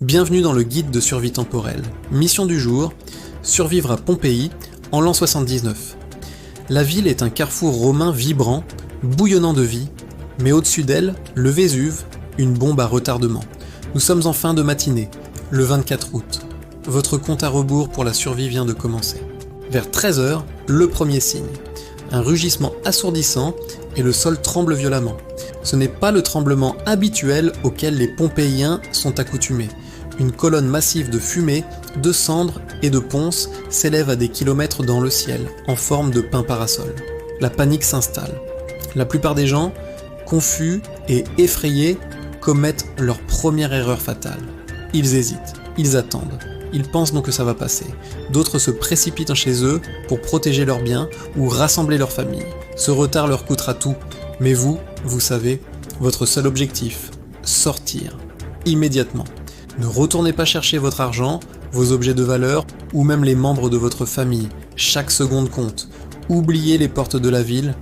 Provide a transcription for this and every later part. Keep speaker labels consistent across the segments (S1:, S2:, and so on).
S1: Bienvenue dans le guide de survie temporelle. Mission du jour, survivre à Pompéi en l'an 79. La ville est un carrefour romain vibrant, bouillonnant de vie, mais au-dessus d'elle, le Vésuve, une bombe à retardement. Nous sommes en fin de matinée, le 24 août. Votre compte à rebours pour la survie vient de commencer. Vers 13h, le premier signe. Un rugissement assourdissant et le sol tremble violemment. Ce n'est pas le tremblement habituel auquel les Pompéiens sont accoutumés. Une colonne massive de fumée, de cendres et de ponces s'élève à des kilomètres dans le ciel, en forme de pain parasol. La panique s'installe. La plupart des gens, confus et effrayés, commettent leur première erreur fatale. Ils hésitent, ils attendent. Ils pensent donc que ça va passer. D'autres se précipitent chez eux pour protéger leurs biens ou rassembler leur famille. Ce retard leur coûtera tout. Mais vous savez, votre seul objectif, sortir. Immédiatement. Ne retournez pas chercher votre argent, vos objets de valeur ou même les membres de votre famille. Chaque seconde compte. Oubliez les portes de la ville.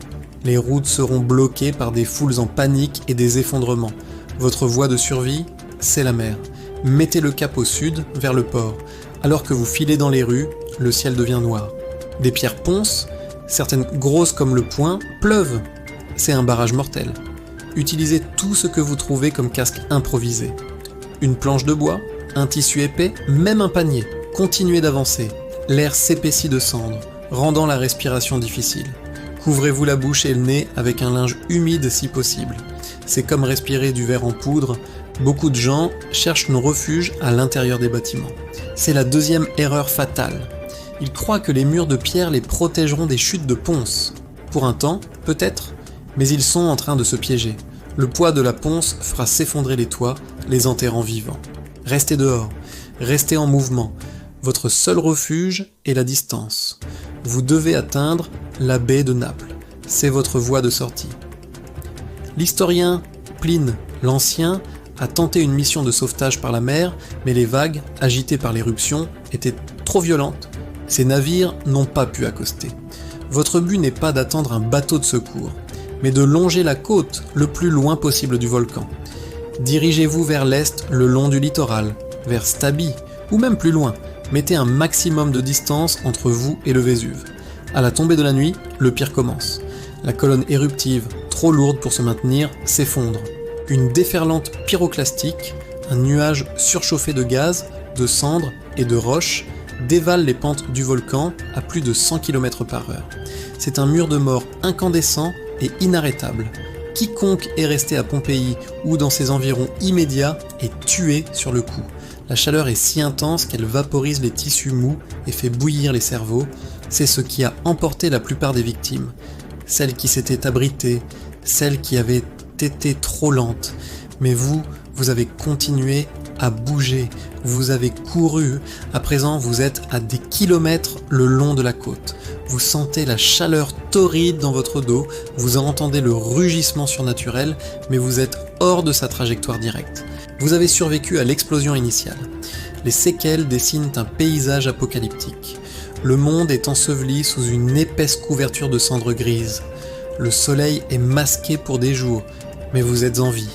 S1: Les routes seront bloquées par des foules en panique et des effondrements. Votre voie de survie, c'est la mer. Mettez le cap au sud, vers le port. Alors que vous filez dans les rues, le ciel devient noir. Des pierres poncent, certaines grosses comme le poing, pleuvent. C'est un barrage mortel. Utilisez tout ce que vous trouvez comme casque improvisé. Une planche de bois, un tissu épais, même un panier. Continuez d'avancer. L'air s'épaissit de cendres, rendant la respiration difficile. Couvrez-vous la bouche et le nez avec un linge humide si possible. C'est comme respirer du verre en poudre. Beaucoup de gens cherchent un refuge à l'intérieur des bâtiments. C'est la deuxième erreur fatale. Ils croient que les murs de pierre les protégeront des chutes de ponce. Pour un temps, peut-être, mais ils sont en train de se piéger. Le poids de la ponce fera s'effondrer les toits, les enterrant vivants. Restez dehors, restez en mouvement. Votre seul refuge est la distance. Vous devez atteindre la baie de Naples. C'est votre voie de sortie. L'historien Pline l'Ancien a tenté une mission de sauvetage par la mer, mais les vagues, agitées par l'éruption, étaient trop violentes. Ces navires n'ont pas pu accoster. Votre but n'est pas d'attendre un bateau de secours, mais de longer la côte le plus loin possible du volcan. Dirigez-vous vers l'est le long du littoral, vers Stabi, ou même plus loin. Mettez un maximum de distance entre vous et le Vésuve. À la tombée de la nuit, le pire commence. La colonne éruptive, trop lourde pour se maintenir, s'effondre. Une déferlante pyroclastique, un nuage surchauffé de gaz, de cendres et de roches, dévale les pentes du volcan à plus de 100 km/h. C'est un mur de mort incandescent et inarrêtable. Quiconque est resté à Pompéi ou dans ses environs immédiats est tué sur le coup. La chaleur est si intense qu'elle vaporise les tissus mous et fait bouillir les cerveaux. C'est ce qui a emporté la plupart des victimes. Celles qui s'étaient abritées, celles qui avaient été trop lentes. Mais vous avez continué à bouger, vous avez couru. À présent, vous êtes à des kilomètres le long de la côte. Vous sentez la chaleur torride dans votre dos, vous entendez le rugissement surnaturel, mais vous êtes hors de sa trajectoire directe. Vous avez survécu à l'explosion initiale. Les séquelles dessinent un paysage apocalyptique. Le monde est enseveli sous une épaisse couverture de cendres grises. Le soleil est masqué pour des jours, mais vous êtes en vie.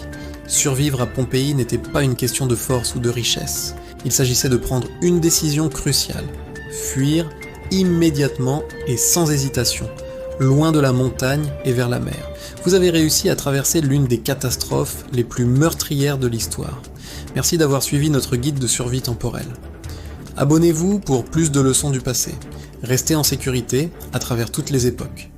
S1: Survivre à Pompéi n'était pas une question de force ou de richesse. Il s'agissait de prendre une décision cruciale. Fuir immédiatement et sans hésitation, loin de la montagne et vers la mer. Vous avez réussi à traverser l'une des catastrophes les plus meurtrières de l'histoire. Merci d'avoir suivi notre guide de survie temporelle. Abonnez-vous pour plus de leçons du passé. Restez en sécurité à travers toutes les époques.